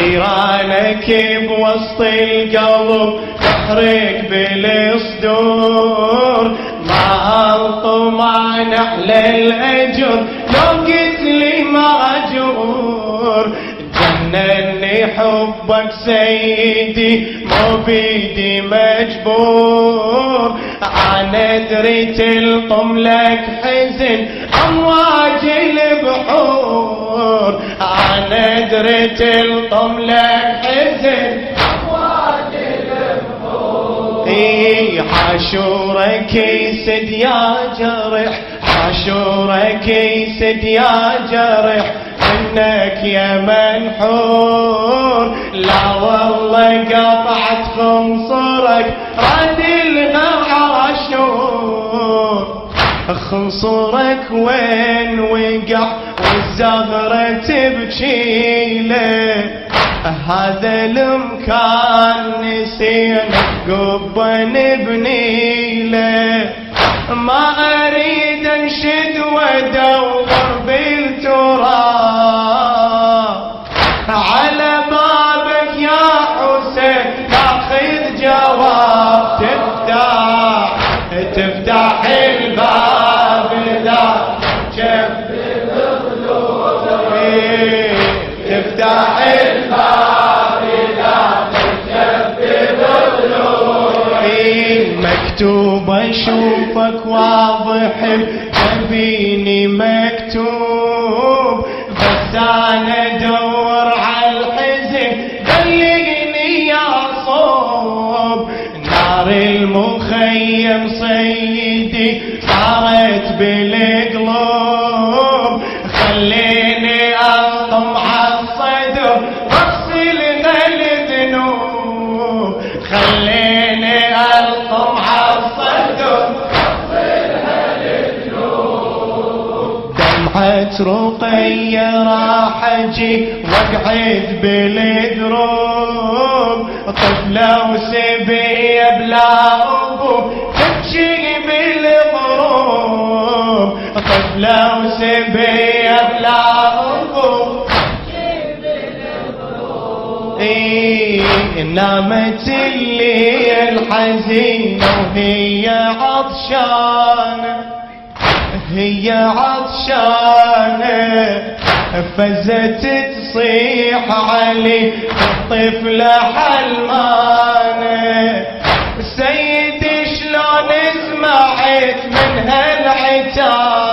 نيرانك بوسط القلب تحرق بالصدور، ما الطمع نحل الأجر لو قلت لي مأجور. جنني حبك سيدي مو بيدي مجبور، أنا ادري تلطم لك حزن أمواج البحور، أنا ادري تلطم لك حزن أمواج البحور. حاشورك يسد يا جرح، حاشورك يسد يا جرح منك يا منحور. لا والله قطعت خنصرك راد الغعاشور، خنصرك وين وقع والزهرة تبكيله، هذا المكان نسينا قبة نبنيله. ما أريد أنشد وأدور بالتراب على بابك يا حسين تاخذ جواب، تفتح الباب لا شف ظلومي، تفتح الباب لا شف ظلومي. مكتوب اشوفك واضح بجبيني مكتوب، بس انا ادور على الحزن بلغني يا صوب. نار المخيم سيدي صارت بالقلوب، خليني الطم على الصدر واغسلها الذنوب، خليني الطم على الصدر واغسلها الذنوب. دمعة رقية راح اجي واقعد بالدروب، طفلة وسبية بلا ابو تبكي بالغروب، طفلة وسبية بلا ابو تبكي بالغروب. نامت الليل حزينة وهي عطشانة، هي عطشانة، فزت تصيح علي الطفلة حلمانة. سيدي شلون سمعت من هالعتاب